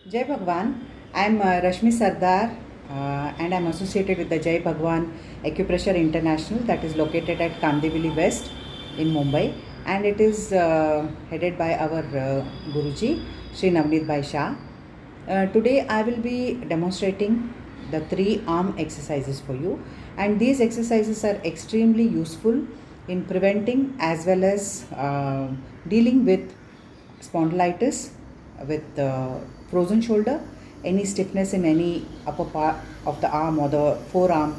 Jai Bhagwan. I'm Rashmi Sardar and I'm associated with the Jai Bhagwan Acupressure International that is located at Kandivali West in Mumbai, and it is headed by our Guruji, Sri Navneet Bhai Shah. Today I will be demonstrating the three arm exercises for you, and these exercises are extremely useful in preventing as well as dealing with spondylitis, with frozen shoulder, any stiffness in any upper part of the arm or the forearm.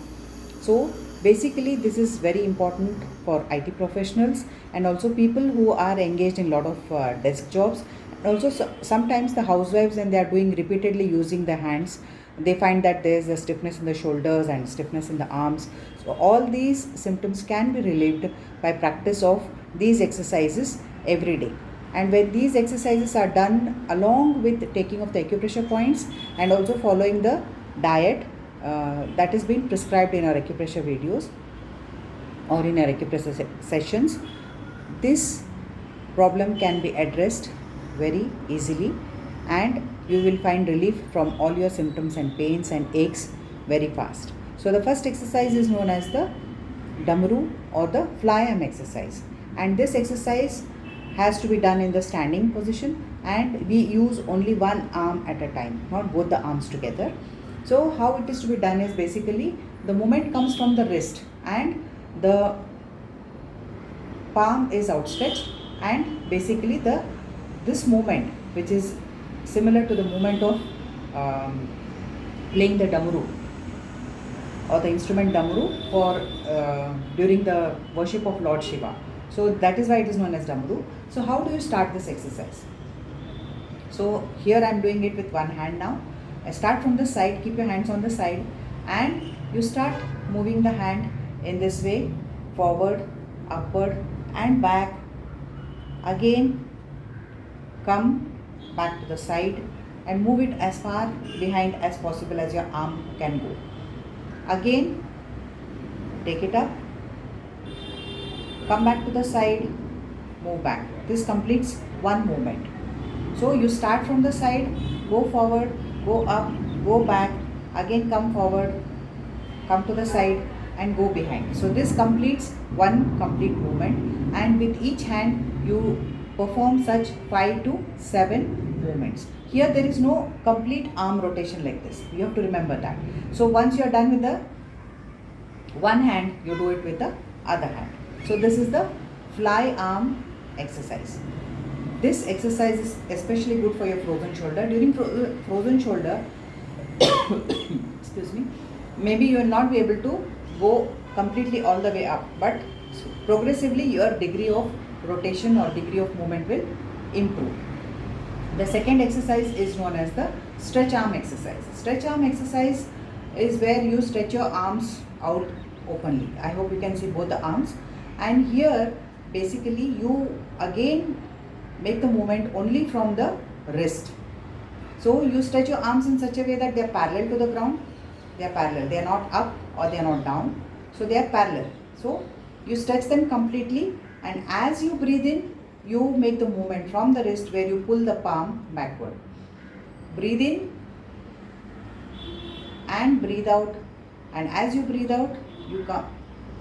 So basically this is very important for IT professionals and also people who are engaged in a lot of desk jobs. Also sometimes the housewives, and they are doing repeatedly using the hands, they find that there is a stiffness in the shoulders and stiffness in the arms. So all these symptoms can be relieved by practice of these exercises every day. And when these exercises are done along with taking of the acupressure points and also following the diet that has been prescribed in our acupressure videos or in our acupressure sessions, this problem can be addressed very easily, and you will find relief from all your symptoms and pains and aches very fast. So the first exercise is known as the Damaru or the fly arm exercise, and this exercise has to be done in the standing position, and we use only one arm at a time, not both the arms together. So how it is to be done is basically the movement comes from the wrist and the palm is outstretched, and basically this movement, which is similar to the movement of playing the Damaru or the instrument Damaru for during the worship of Lord Shiva. So that is why it is known as Damaru. So how do you start this exercise? So here I am doing it with one hand now. I start from the side, keep your hands on the side, and you start moving the hand in this way, forward, upward and back. Again come back to the side and move it as far behind as possible as your arm can go. Again take it up, come back to the side, move back. This completes one movement. So you start from the side, go forward, go up, go back, again come forward, come to the side and go behind. So this completes one complete movement, and with each hand you perform such 5 to 7 movements. Here there is no complete arm rotation like this. You have to remember that. So once you are done with the one hand, you do it with the other hand. So this is the fly arm exercise. This exercise is especially good for your frozen shoulder. During frozen shoulder, excuse me, maybe you will not be able to go completely all the way up, but progressively your degree of rotation or degree of movement will improve. The second exercise is known as the stretch arm exercise. Stretch arm exercise is where you stretch your arms out openly. I hope you can see both the arms. And here basically you again make the movement only from the wrist. So you stretch your arms in such a way that they are parallel to the ground. They are parallel. They are not up or they are not down. So they are parallel. So you stretch them completely, and as you breathe in, you make the movement from the wrist where you pull the palm backward. Breathe in and breathe out, and as you breathe out, you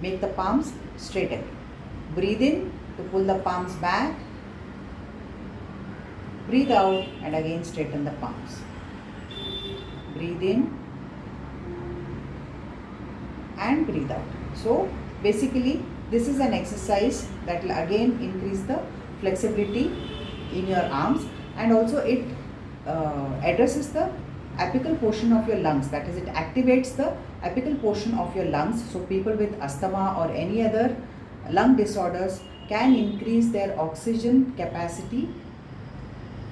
make the palms straighten. Breathe in to pull the palms back, breathe out and again straighten the palms. Breathe in and breathe out. So basically this is an exercise that will again increase the flexibility in your arms, and also it addresses the apical portion of your lungs. That is, it activates the apical portion of your lungs. So people with asthma or any other lung disorders can increase their oxygen capacity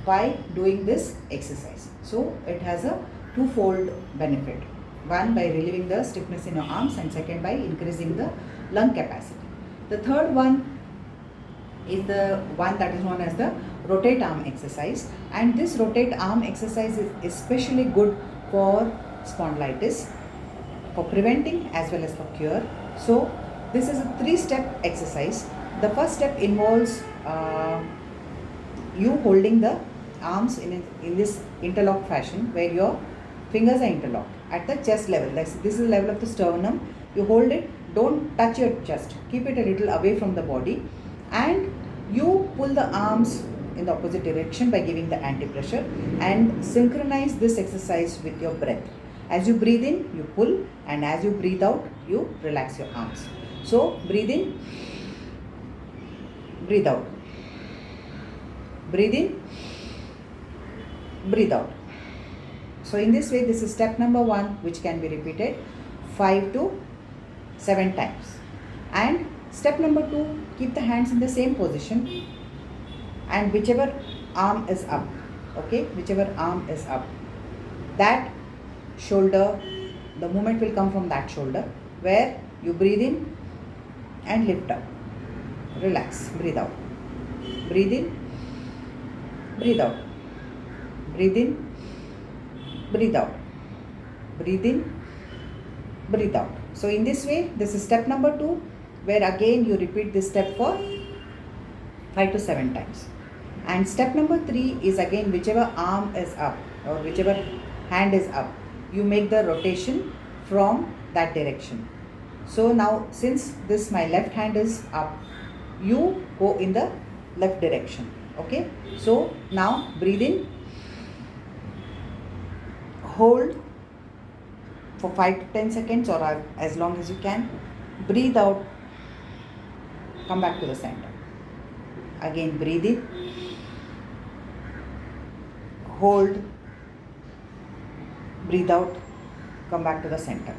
by doing this exercise. So it has a twofold benefit. One, by relieving the stiffness in your arms, and second, by increasing the lung capacity. The third one is the one that is known as the rotate arm exercise, and this rotate arm exercise is especially good for spondylitis, for preventing as well as for cure. So this is a 3-step exercise. The first step involves you holding the arms in this interlocked fashion where your fingers are interlocked at the chest level. This is the level of the sternum. You hold it, don't touch your chest, keep it a little away from the body, and you pull the arms in the opposite direction by giving the anti-pressure, and synchronize this exercise with your breath. As you breathe in, you pull, and as you breathe out, you relax your arms. So breathe in, breathe out, breathe in, breathe out. So in this way, this is step number 1, which can be repeated 5 to 7 times. And step number 2, keep the hands in the same position, and whichever arm is up, okay, whichever arm is up, that shoulder, the movement will come from that shoulder, where you breathe in and lift up, relax, breathe out, breathe in, breathe out, breathe in, breathe out, breathe in, breathe out. So in this way, this is step number 2, where again you repeat this step for 5 to 7 times. And step number 3 is again whichever arm is up or whichever hand is up, you make the rotation from that direction. So now, since this my left hand is up, you go in the left direction, okay. So now breathe in, hold for 5 to 10 seconds or as long as you can, breathe out, come back to the center. Again breathe in, hold, breathe out, come back to the center.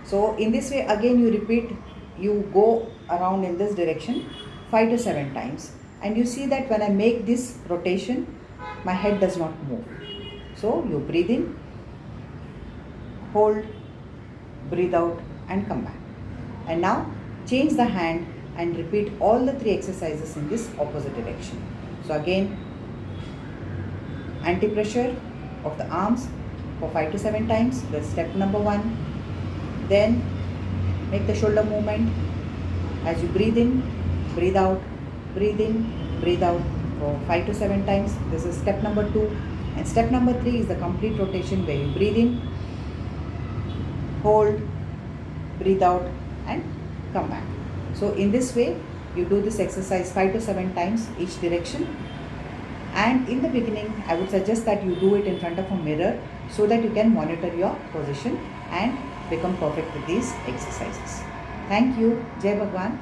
So in this way again you repeat, you go around in this direction 5 to 7 times, and you see that when I make this rotation, my head does not move. So you breathe in, hold, breathe out, and come back. And now change the hand and repeat all the 3 exercises in this opposite direction. So again, anti-pressure of the arms for 5 to 7 times, that's step number 1. Then make the shoulder movement as you breathe in, breathe out, breathe in, breathe out for 5 to 7 times. This is step number 2. And step number 3 is the complete rotation where you breathe in, hold, breathe out, and come back. So in this way, you do this exercise 5 to 7 times each direction. And in the beginning, I would suggest that you do it in front of a mirror so that you can monitor your position and become perfect with these exercises. Thank you. Jai Bhagwan.